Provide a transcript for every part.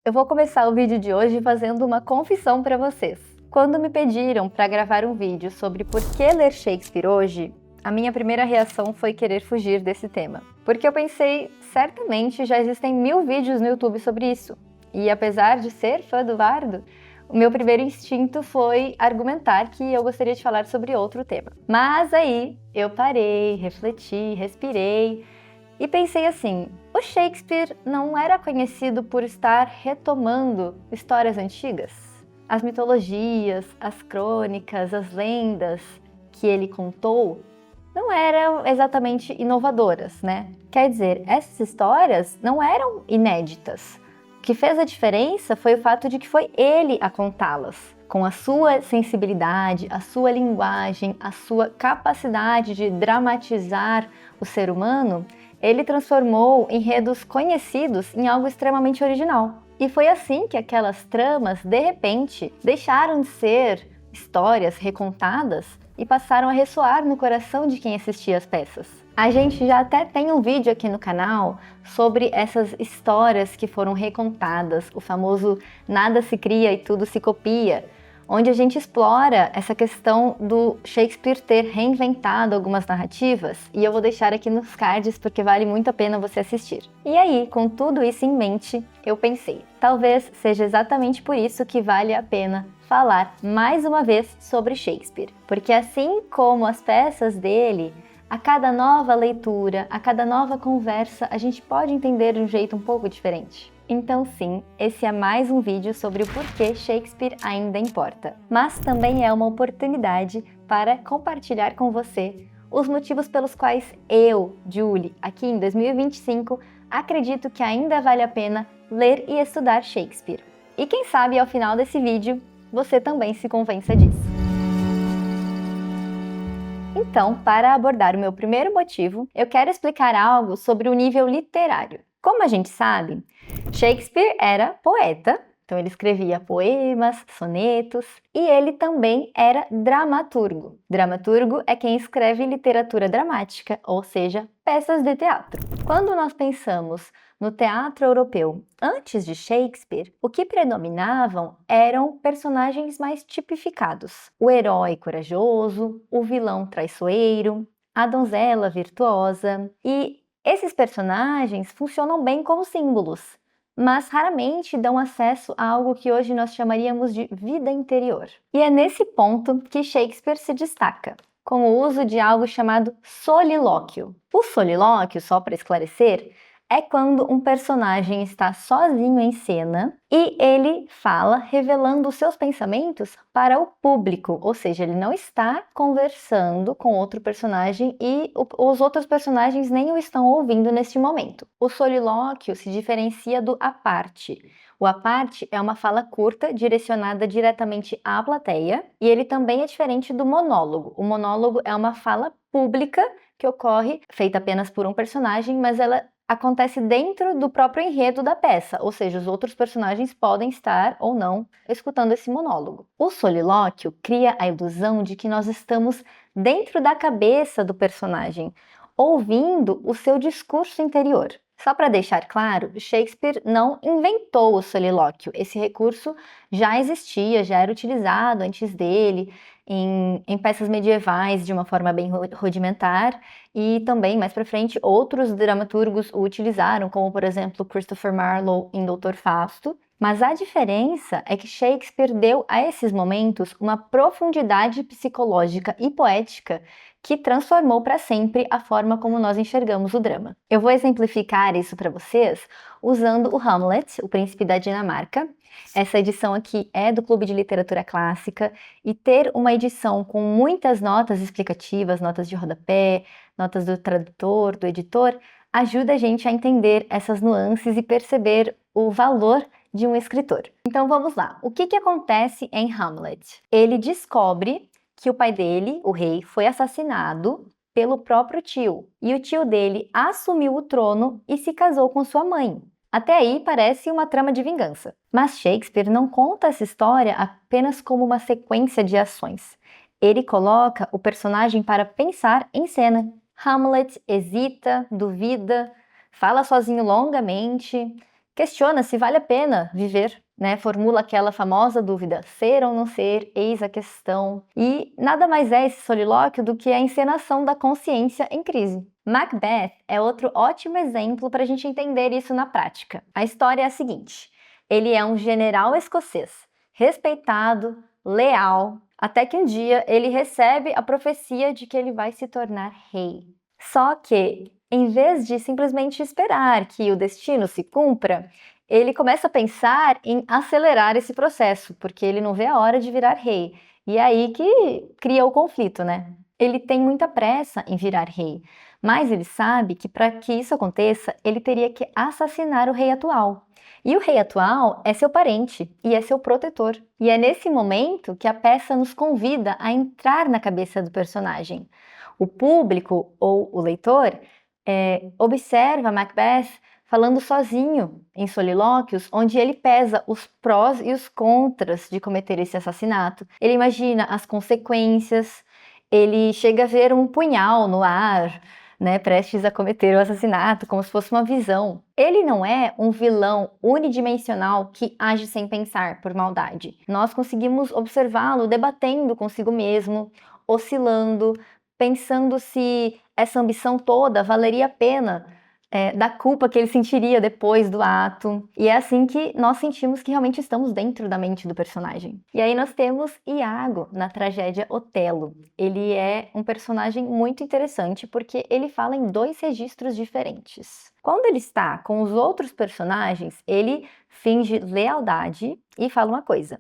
Eu vou começar o vídeo de hoje fazendo uma confissão para vocês. Quando me pediram para gravar um vídeo sobre por que ler Shakespeare hoje, a minha primeira reação foi querer fugir desse tema. Porque eu pensei, certamente já existem 1000 vídeos no YouTube sobre isso. E apesar de ser fã do Bardo, o meu primeiro instinto foi argumentar que eu gostaria de falar sobre outro tema. Mas aí eu parei, refleti, respirei e pensei assim, o Shakespeare não era conhecido por estar retomando histórias antigas? As mitologias, as crônicas, as lendas que ele contou não eram exatamente inovadoras, né? Quer dizer, essas histórias não eram inéditas. O que fez a diferença foi o fato de que foi ele a contá-las, com a sua sensibilidade, a sua linguagem, a sua capacidade de dramatizar o ser humano. Ele transformou enredos conhecidos em algo extremamente original. E foi assim que aquelas tramas, de repente, deixaram de ser histórias recontadas e passaram a ressoar no coração de quem assistia às peças. A gente já até tem um vídeo aqui no canal sobre essas histórias que foram recontadas, o famoso nada se cria e tudo se copia, onde a gente explora essa questão do Shakespeare ter reinventado algumas narrativas, e eu vou deixar aqui nos cards porque vale muito a pena você assistir. E aí, com tudo isso em mente, eu pensei, talvez seja exatamente por isso que vale a pena falar mais uma vez sobre Shakespeare, porque assim como as peças dele, a cada nova leitura, a cada nova conversa, a gente pode entender de um jeito um pouco diferente. Então sim, esse é mais um vídeo sobre o porquê Shakespeare ainda importa. Mas também é uma oportunidade para compartilhar com você os motivos pelos quais eu, Julie, aqui em 2025, acredito que ainda vale a pena ler e estudar Shakespeare. E quem sabe ao final desse vídeo, você também se convença disso. Então, para abordar o meu primeiro motivo, eu quero explicar algo sobre o nível literário. Como a gente sabe, Shakespeare era poeta, então ele escrevia poemas, sonetos, e ele também era dramaturgo. Dramaturgo é quem escreve literatura dramática, ou seja, peças de teatro. Quando nós pensamos no teatro europeu antes de Shakespeare, o que predominavam eram personagens mais tipificados. O herói corajoso, o vilão traiçoeiro, a donzela virtuosa. E esses personagens funcionam bem como símbolos, mas raramente dão acesso a algo que hoje nós chamaríamos de vida interior. E é nesse ponto que Shakespeare se destaca, com o uso de algo chamado solilóquio. O solilóquio, só para esclarecer, é quando um personagem está sozinho em cena e ele fala revelando os seus pensamentos para o público, ou seja, ele não está conversando com outro personagem e os outros personagens nem o estão ouvindo neste momento. O solilóquio se diferencia do à parte. O à parte é uma fala curta direcionada diretamente à plateia e ele também é diferente do monólogo. O monólogo é uma fala pública que ocorre feita apenas por um personagem, mas ela acontece dentro do próprio enredo da peça, ou seja, os outros personagens podem estar ou não escutando esse monólogo. O solilóquio cria a ilusão de que nós estamos dentro da cabeça do personagem, ouvindo o seu discurso interior. Só para deixar claro, Shakespeare não inventou o solilóquio. Esse recurso já existia, já era utilizado antes dele, em peças medievais de uma forma bem rudimentar, e também, mais para frente, outros dramaturgos o utilizaram, como, por exemplo, Christopher Marlowe em Doutor Fausto. Mas a diferença é que Shakespeare deu a esses momentos uma profundidade psicológica e poética que transformou para sempre a forma como nós enxergamos o drama. Eu vou exemplificar isso para vocês usando o Hamlet, o Príncipe da Dinamarca. Essa edição aqui é do Clube de Literatura Clássica, e ter uma edição com muitas notas explicativas, notas de rodapé, notas do tradutor, do editor, ajuda a gente a entender essas nuances e perceber o valor de um escritor. Então vamos lá. O que acontece em Hamlet? Ele descobre que o pai dele, o rei, foi assassinado pelo próprio tio, e o tio dele assumiu o trono e se casou com sua mãe. Até aí parece uma trama de vingança. Mas Shakespeare não conta essa história apenas como uma sequência de ações. Ele coloca o personagem para pensar em cena. Hamlet hesita, duvida, fala sozinho longamente, questiona se vale a pena viver, né? Formula aquela famosa dúvida, ser ou não ser, eis a questão. E nada mais é esse solilóquio do que a encenação da consciência em crise. Macbeth é outro ótimo exemplo para a gente entender isso na prática. A história é a seguinte: ele é um general escocês, respeitado, leal, até que um dia ele recebe a profecia de que ele vai se tornar rei. Só que, em vez de simplesmente esperar que o destino se cumpra, ele começa a pensar em acelerar esse processo, porque ele não vê a hora de virar rei. E é aí que cria o conflito, né? Ele tem muita pressa em virar rei, mas ele sabe que para que isso aconteça, ele teria que assassinar o rei atual. E o rei atual é seu parente e é seu protetor. E é nesse momento que a peça nos convida a entrar na cabeça do personagem. O público ou o leitor observa Macbeth falando sozinho em solilóquios, onde ele pesa os prós e os contras de cometer esse assassinato. Ele imagina as consequências, ele chega a ver um punhal no ar, né, prestes a cometer o assassinato, como se fosse uma visão. Ele não é um vilão unidimensional que age sem pensar por maldade. Nós conseguimos observá-lo debatendo consigo mesmo, oscilando, pensando se essa ambição toda valeria a pena da culpa que ele sentiria depois do ato. E é assim que nós sentimos que realmente estamos dentro da mente do personagem. E aí nós temos Iago na tragédia Otelo. Ele é um personagem muito interessante porque ele fala em 2 registros diferentes. Quando ele está com os outros personagens, ele finge lealdade e fala uma coisa.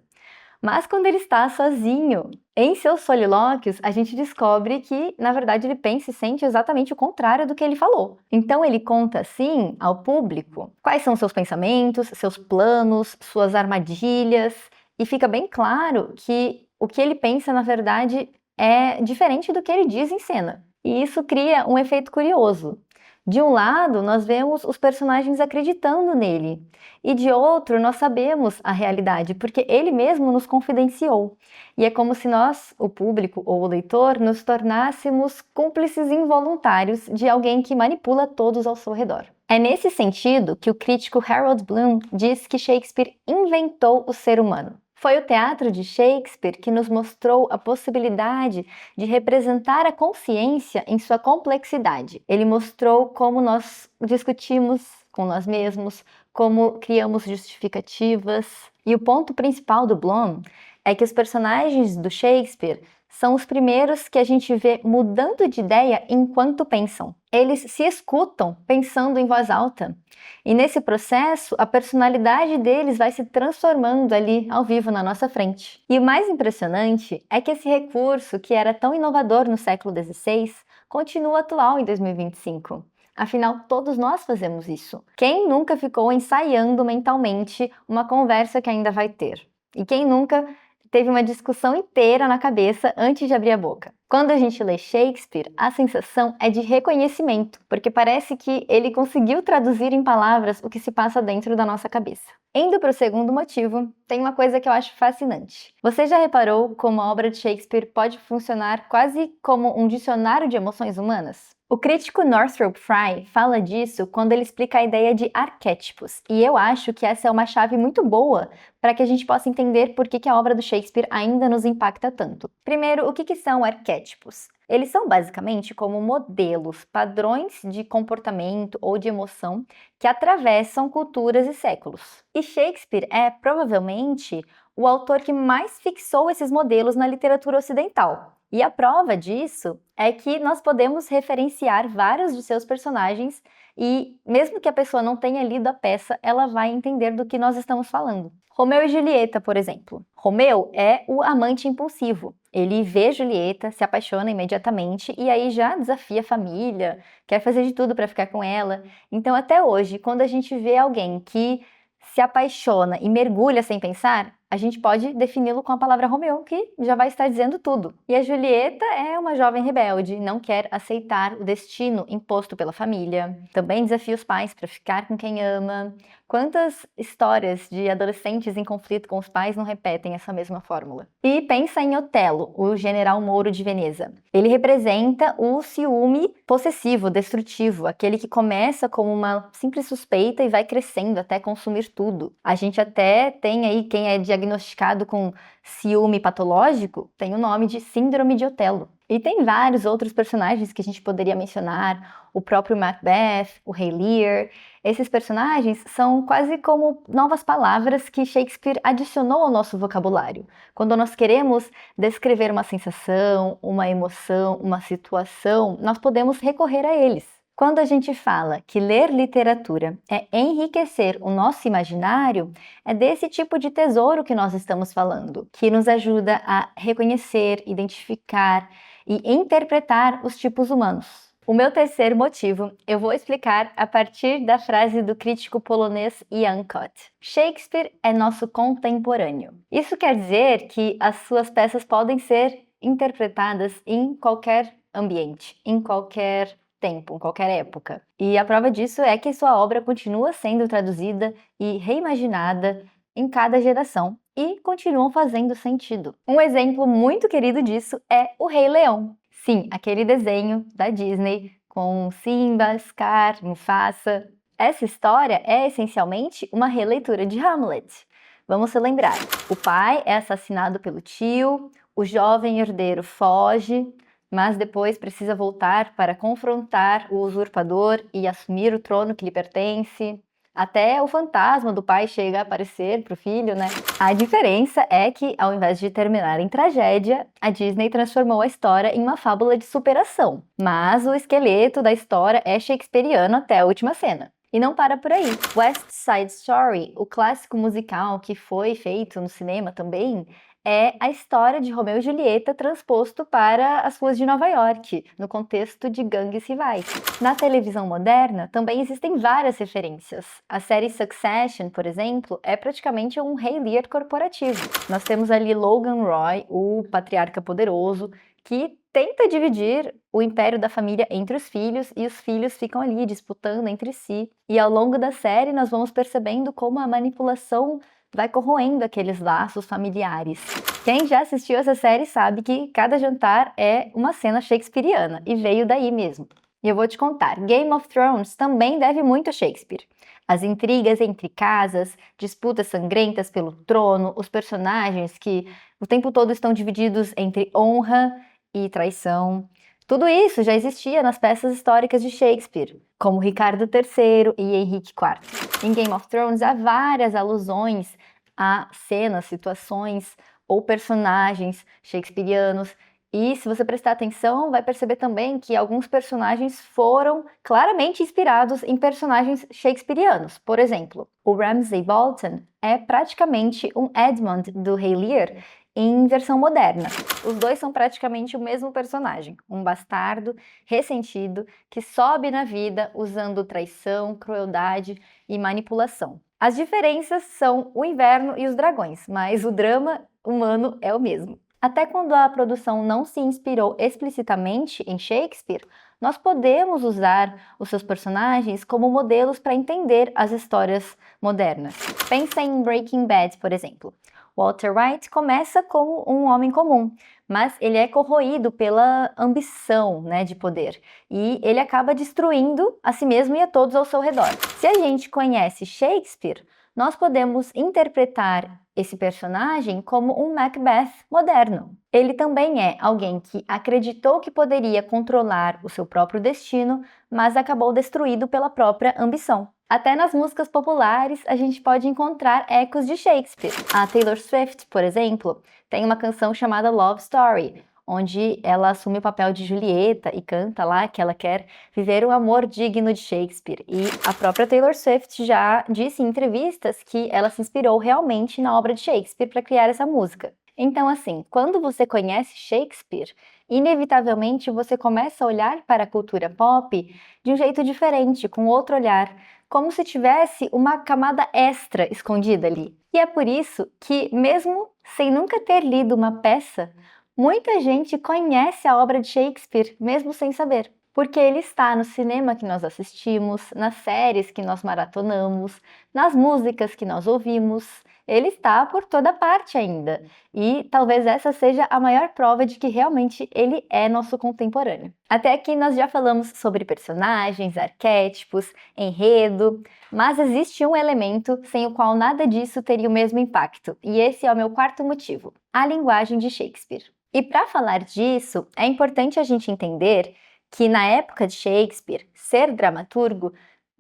Mas quando ele está sozinho, em seus solilóquios, a gente descobre que, na verdade, ele pensa e sente exatamente o contrário do que ele falou. Então ele conta, assim, ao público quais são seus pensamentos, seus planos, suas armadilhas, e fica bem claro que o que ele pensa, na verdade, é diferente do que ele diz em cena. E isso cria um efeito curioso. De um lado, nós vemos os personagens acreditando nele, e de outro, nós sabemos a realidade, porque ele mesmo nos confidenciou. E é como se nós, o público ou o leitor, nos tornássemos cúmplices involuntários de alguém que manipula todos ao seu redor. É nesse sentido que o crítico Harold Bloom diz que Shakespeare inventou o ser humano. Foi o teatro de Shakespeare que nos mostrou a possibilidade de representar a consciência em sua complexidade. Ele mostrou como nós discutimos com nós mesmos, como criamos justificativas. E o ponto principal do Bloom é que os personagens do Shakespeare são os primeiros que a gente vê mudando de ideia enquanto pensam. Eles se escutam pensando em voz alta. E nesse processo, a personalidade deles vai se transformando ali ao vivo na nossa frente. E o mais impressionante é que esse recurso, que era tão inovador no século XVI, continua atual em 2025. Afinal, todos nós fazemos isso. Quem nunca ficou ensaiando mentalmente uma conversa que ainda vai ter? E quem nunca teve uma discussão inteira na cabeça antes de abrir a boca? Quando a gente lê Shakespeare, a sensação é de reconhecimento, porque parece que ele conseguiu traduzir em palavras o que se passa dentro da nossa cabeça. Indo para o segundo motivo, tem uma coisa que eu acho fascinante. Você já reparou como a obra de Shakespeare pode funcionar quase como um dicionário de emoções humanas? O crítico Northrop Frye fala disso quando ele explica a ideia de arquétipos, e eu acho que essa é uma chave muito boa para que a gente possa entender por que a obra do Shakespeare ainda nos impacta tanto. Primeiro, o que são arquétipos? Eles são basicamente como modelos, padrões de comportamento ou de emoção que atravessam culturas e séculos. E Shakespeare é provavelmente o autor que mais fixou esses modelos na literatura ocidental. E a prova disso é que nós podemos referenciar vários de seus personagens e, mesmo que a pessoa não tenha lido a peça, ela vai entender do que nós estamos falando. Romeu e Julieta, por exemplo. Romeu é o amante impulsivo. Ele vê Julieta, se apaixona imediatamente e aí já desafia a família, quer fazer de tudo para ficar com ela. Então, até hoje, quando a gente vê alguém que se apaixona e mergulha sem pensar, a gente pode defini-lo com a palavra Romeu, que já vai estar dizendo tudo. E a Julieta é uma jovem rebelde, não quer aceitar o destino imposto pela família. Também desafia os pais para ficar com quem ama. Quantas histórias de adolescentes em conflito com os pais não repetem essa mesma fórmula? E pensa em Otelo, o general Mouro de Veneza. Ele representa o ciúme possessivo, destrutivo, aquele que começa como uma simples suspeita e vai crescendo até consumir tudo. A gente até tem aí quem é diagnosticado com ciúme patológico, tem o nome de Síndrome de Otelo. E tem vários outros personagens que a gente poderia mencionar, o próprio Macbeth, o Rei Lear. Esses personagens são quase como novas palavras que Shakespeare adicionou ao nosso vocabulário. Quando nós queremos descrever uma sensação, uma emoção, uma situação, nós podemos recorrer a eles. Quando a gente fala que ler literatura é enriquecer o nosso imaginário, é desse tipo de tesouro que nós estamos falando, que nos ajuda a reconhecer, identificar e interpretar os tipos humanos. O meu terceiro motivo eu vou explicar a partir da frase do crítico polonês Jan Kot. Shakespeare é nosso contemporâneo. Isso quer dizer que as suas peças podem ser interpretadas em qualquer ambiente, em qualquer tempo, em qualquer época. E a prova disso é que sua obra continua sendo traduzida e reimaginada em cada geração e continuam fazendo sentido. Um exemplo muito querido disso é O Rei Leão. Sim, aquele desenho da Disney com Simba, Scar, Mufasa. Essa história é essencialmente uma releitura de Hamlet. Vamos se lembrar: o pai é assassinado pelo tio, o jovem herdeiro foge, mas depois precisa voltar para confrontar o usurpador e assumir o trono que lhe pertence. Até o fantasma do pai chega a aparecer para o filho, né? A diferença é que, ao invés de terminar em tragédia, a Disney transformou a história em uma fábula de superação. Mas o esqueleto da história é shakespeariano até a última cena. E não para por aí. West Side Story, o clássico musical que foi feito no cinema também, é a história de Romeu e Julieta transposto para as ruas de Nova York, no contexto de gangues rivais. Na televisão moderna, também existem várias referências. A série Succession, por exemplo, é praticamente um Rei Lear corporativo. Nós temos ali Logan Roy, o patriarca poderoso, que tenta dividir o império da família entre os filhos, e os filhos ficam ali disputando entre si. E ao longo da série nós vamos percebendo como a manipulação vai corroendo aqueles laços familiares. Quem já assistiu essa série sabe que cada jantar é uma cena shakespeariana, e veio daí mesmo. E eu vou te contar, Game of Thrones também deve muito a Shakespeare. As intrigas entre casas, disputas sangrentas pelo trono, os personagens que o tempo todo estão divididos entre honra e traição. Tudo isso já existia nas peças históricas de Shakespeare, como Ricardo III e Henrique IV. Em Game of Thrones há várias alusões a cenas, situações ou personagens shakespearianos. E se você prestar atenção, vai perceber também que alguns personagens foram claramente inspirados em personagens shakespearianos. Por exemplo, o Ramsay Bolton é praticamente um Edmund do Rei Lear em versão moderna. Os dois são praticamente o mesmo personagem, um bastardo ressentido que sobe na vida usando traição, crueldade e manipulação. As diferenças são o inverno e os dragões, mas o drama humano é o mesmo. Até quando a produção não se inspirou explicitamente em Shakespeare, nós podemos usar os seus personagens como modelos para entender as histórias modernas. Pensa em Breaking Bad, por exemplo. Walter White começa como um homem comum, mas ele é corroído pela ambição, de poder, e ele acaba destruindo a si mesmo e a todos ao seu redor. Se a gente conhece Shakespeare, nós podemos interpretar esse personagem como um Macbeth moderno. Ele também é alguém que acreditou que poderia controlar o seu próprio destino, mas acabou destruído pela própria ambição. Até nas músicas populares a gente pode encontrar ecos de Shakespeare. A Taylor Swift, por exemplo, tem uma canção chamada Love Story, onde ela assume o papel de Julieta e canta lá que ela quer viver um amor digno de Shakespeare. E a própria Taylor Swift já disse em entrevistas que ela se inspirou realmente na obra de Shakespeare para criar essa música. Então, assim, quando você conhece Shakespeare, inevitavelmente você começa a olhar para a cultura pop de um jeito diferente, com outro olhar, como se tivesse uma camada extra escondida ali. E é por isso que, mesmo sem nunca ter lido uma peça, muita gente conhece a obra de Shakespeare, mesmo sem saber. Porque ele está no cinema que nós assistimos, nas séries que nós maratonamos, nas músicas que nós ouvimos. Ele está por toda parte ainda. E talvez essa seja a maior prova de que realmente ele é nosso contemporâneo. Até aqui nós já falamos sobre personagens, arquétipos, enredo, mas existe um elemento sem o qual nada disso teria o mesmo impacto, e esse é o meu quarto motivo: a linguagem de Shakespeare. E para falar disso, é importante a gente entender que na época de Shakespeare, ser dramaturgo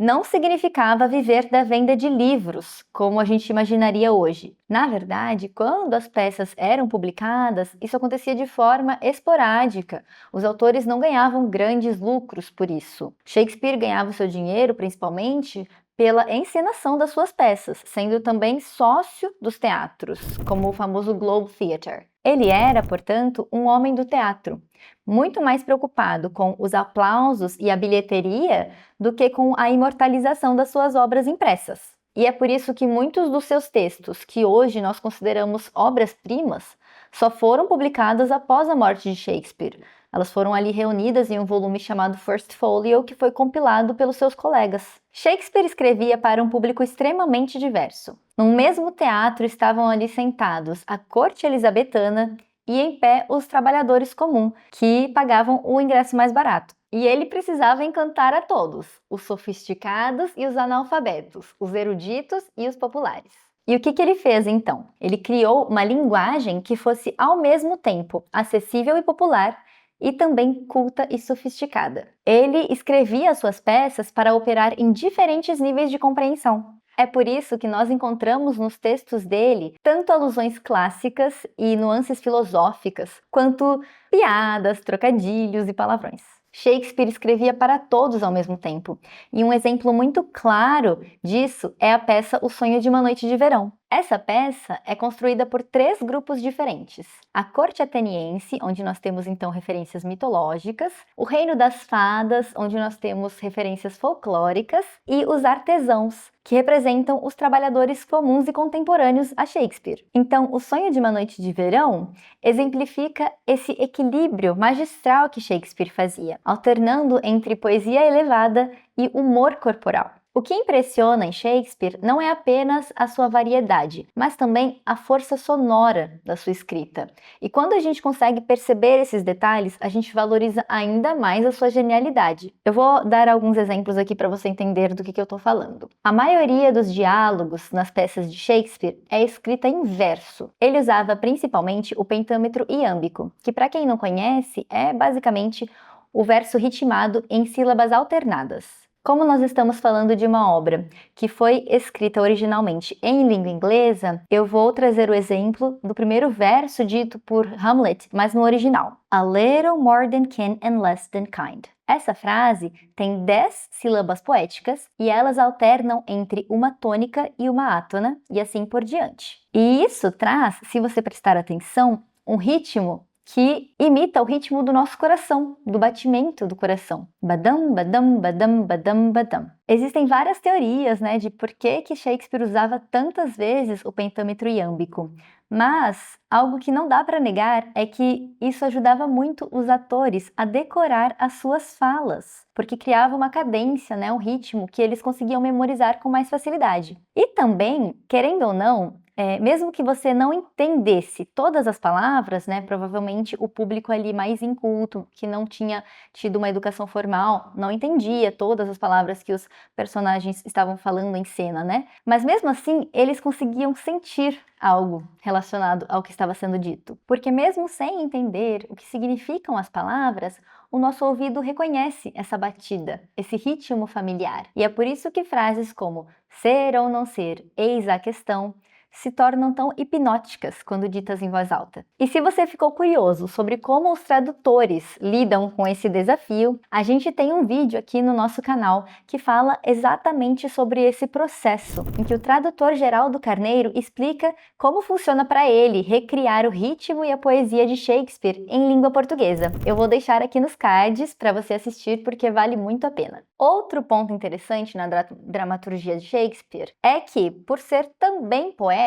não significava viver da venda de livros, como a gente imaginaria hoje. Na verdade, quando as peças eram publicadas, isso acontecia de forma esporádica. Os autores não ganhavam grandes lucros por isso. Shakespeare ganhava o seu dinheiro, principalmente, pela encenação das suas peças, sendo também sócio dos teatros, como o famoso Globe Theatre. Ele era, portanto, um homem do teatro, muito mais preocupado com os aplausos e a bilheteria do que com a imortalização das suas obras impressas. E é por isso que muitos dos seus textos, que hoje nós consideramos obras-primas, só foram publicados após a morte de Shakespeare. Elas foram ali reunidas em um volume chamado First Folio, que foi compilado pelos seus colegas. Shakespeare escrevia para um público extremamente diverso. No mesmo teatro estavam ali sentados a corte elizabetana e em pé os trabalhadores comuns, que pagavam o ingresso mais barato. E ele precisava encantar a todos, os sofisticados e os analfabetos, os eruditos e os populares. E o que ele fez então? Ele criou uma linguagem que fosse ao mesmo tempo acessível e popular, e também culta e sofisticada. Ele escrevia suas peças para operar em diferentes níveis de compreensão. É por isso que nós encontramos nos textos dele tanto alusões clássicas e nuances filosóficas, quanto piadas, trocadilhos e palavrões. Shakespeare escrevia para todos ao mesmo tempo, e um exemplo muito claro disso é a peça O Sonho de uma Noite de Verão. Essa peça é construída por 3 grupos diferentes: a corte ateniense, onde nós temos então referências mitológicas, o reino das fadas, onde nós temos referências folclóricas, e os artesãos, que representam os trabalhadores comuns e contemporâneos a Shakespeare. Então, O Sonho de uma Noite de Verão exemplifica esse equilíbrio magistral que Shakespeare fazia, alternando entre poesia elevada e humor corporal. O que impressiona em Shakespeare não é apenas a sua variedade, mas também a força sonora da sua escrita. E quando a gente consegue perceber esses detalhes, a gente valoriza ainda mais a sua genialidade. Eu vou dar alguns exemplos aqui para você entender do que eu estou falando. A maioria dos diálogos nas peças de Shakespeare é escrita em verso. Ele usava principalmente o pentâmetro iâmbico, que, para quem não conhece, é basicamente o verso ritmado em sílabas alternadas. Como nós estamos falando de uma obra que foi escrita originalmente em língua inglesa, eu vou trazer o exemplo do primeiro verso dito por Hamlet, mas no original. A little more than kin and less than kind. Essa frase tem 10 sílabas poéticas e elas alternam entre uma tônica e uma átona e assim por diante. E isso traz, se você prestar atenção, um ritmo que imita o ritmo do nosso coração, do batimento do coração. Badam, badam, badam, badam, badam. Existem várias teorias, de por que Shakespeare usava tantas vezes o pentâmetro iâmbico, mas algo que não dá para negar é que isso ajudava muito os atores a decorar as suas falas, porque criava uma cadência, um ritmo que eles conseguiam memorizar com mais facilidade. E também, querendo ou não, mesmo que você não entendesse todas as palavras, provavelmente o público ali mais inculto, que não tinha tido uma educação formal, não entendia todas as palavras que os personagens estavam falando em cena, Mas mesmo assim, eles conseguiam sentir algo relacionado ao que estava sendo dito. Porque mesmo sem entender o que significam as palavras, o nosso ouvido reconhece essa batida, esse ritmo familiar. E é por isso que frases como ser ou não ser, eis a questão, se tornam tão hipnóticas quando ditas em voz alta. E se você ficou curioso sobre como os tradutores lidam com esse desafio, a gente tem um vídeo aqui no nosso canal que fala exatamente sobre esse processo, em que o tradutor Geraldo Carneiro explica como funciona para ele recriar o ritmo e a poesia de Shakespeare em língua portuguesa. Eu vou deixar aqui nos cards para você assistir porque vale muito a pena. Outro ponto interessante na dramaturgia de Shakespeare é que, por ser também poeta,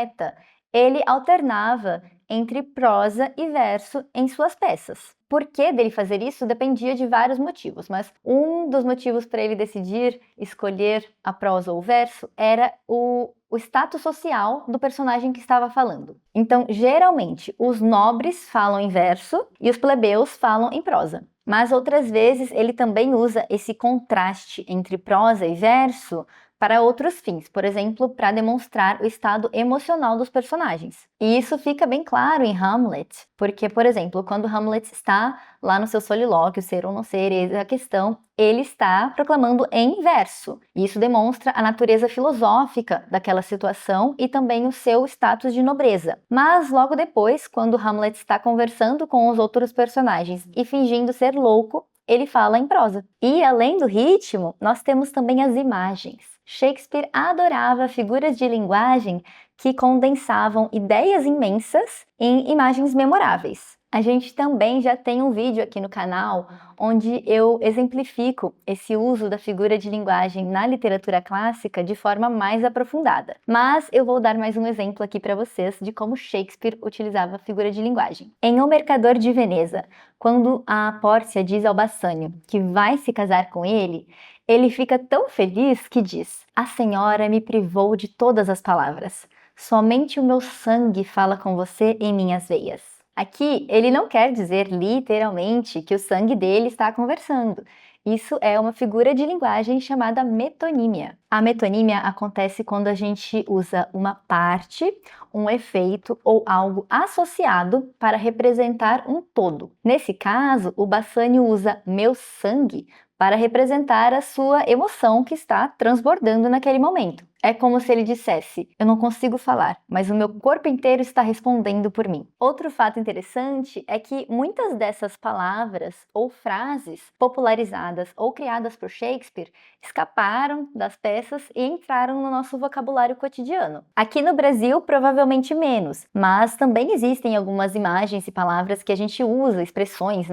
ele alternava entre prosa e verso em suas peças. Por que dele fazer isso dependia de vários motivos, mas um dos motivos para ele decidir escolher a prosa ou o verso era o status social do personagem que estava falando. Então, geralmente, os nobres falam em verso e os plebeus falam em prosa. Mas outras vezes ele também usa esse contraste entre prosa e verso para outros fins, por exemplo, para demonstrar o estado emocional dos personagens. E isso fica bem claro em Hamlet, porque, por exemplo, quando Hamlet está lá no seu solilóquio, ser ou não ser, eis a questão, ele está proclamando em verso. E isso demonstra a natureza filosófica daquela situação e também o seu status de nobreza. Mas logo depois, quando Hamlet está conversando com os outros personagens e fingindo ser louco, ele fala em prosa. E além do ritmo, nós temos também as imagens. Shakespeare adorava figuras de linguagem que condensavam ideias imensas em imagens memoráveis. A gente também já tem um vídeo aqui no canal onde eu exemplifico esse uso da figura de linguagem na literatura clássica de forma mais aprofundada. Mas eu vou dar mais um exemplo aqui para vocês de como Shakespeare utilizava a figura de linguagem. Em O Mercador de Veneza, quando a Pórcia diz ao Bassanio que vai se casar com ele, ele fica tão feliz que diz: "A senhora me privou de todas as palavras. Somente o meu sangue fala com você em minhas veias." Aqui, ele não quer dizer literalmente que o sangue dele está conversando. Isso é uma figura de linguagem chamada metonímia. A metonímia acontece quando a gente usa uma parte, um efeito ou algo associado para representar um todo. Nesse caso, o Bassanio usa meu sangue para representar a sua emoção que está transbordando naquele momento. É como se ele dissesse: "Eu não consigo falar, mas o meu corpo inteiro está respondendo por mim." Outro fato interessante é que muitas dessas palavras ou frases popularizadas ou criadas por Shakespeare escaparam das peças e entraram no nosso vocabulário cotidiano. Aqui no Brasil, provavelmente menos, mas também existem algumas imagens e palavras que a gente usa, expressões,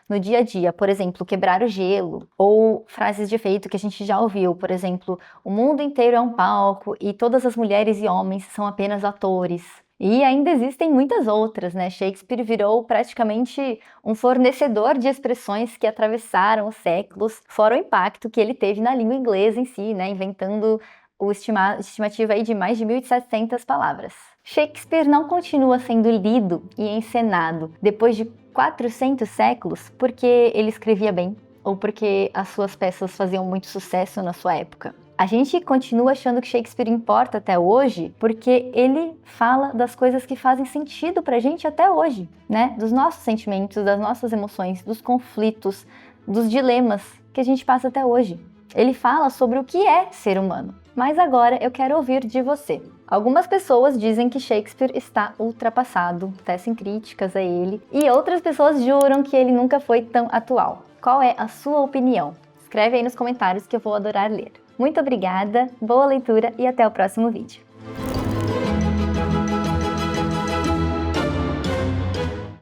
no dia a dia. Por exemplo, quebrar o gelo, ou frases de efeito que a gente já ouviu, por exemplo, "o mundo inteiro é um palco e todas as mulheres e homens são apenas atores." E ainda existem muitas outras, Shakespeare virou praticamente um fornecedor de expressões que atravessaram os séculos, fora o impacto que ele teve na língua inglesa em si, inventando estimativa aí de mais de 1.700 palavras. Shakespeare não continua sendo lido e encenado depois de 400 séculos porque ele escrevia bem ou porque as suas peças faziam muito sucesso na sua época. A gente continua achando que Shakespeare importa até hoje porque ele fala das coisas que fazem sentido pra gente até hoje, dos nossos sentimentos, das nossas emoções, dos conflitos, dos dilemas que a gente passa até hoje. Ele fala sobre o que é ser humano. Mas agora eu quero ouvir de você. Algumas pessoas dizem que Shakespeare está ultrapassado, tecem críticas a ele, e outras pessoas juram que ele nunca foi tão atual. Qual é a sua opinião? Escreve aí nos comentários que eu vou adorar ler. Muito obrigada, boa leitura e até o próximo vídeo.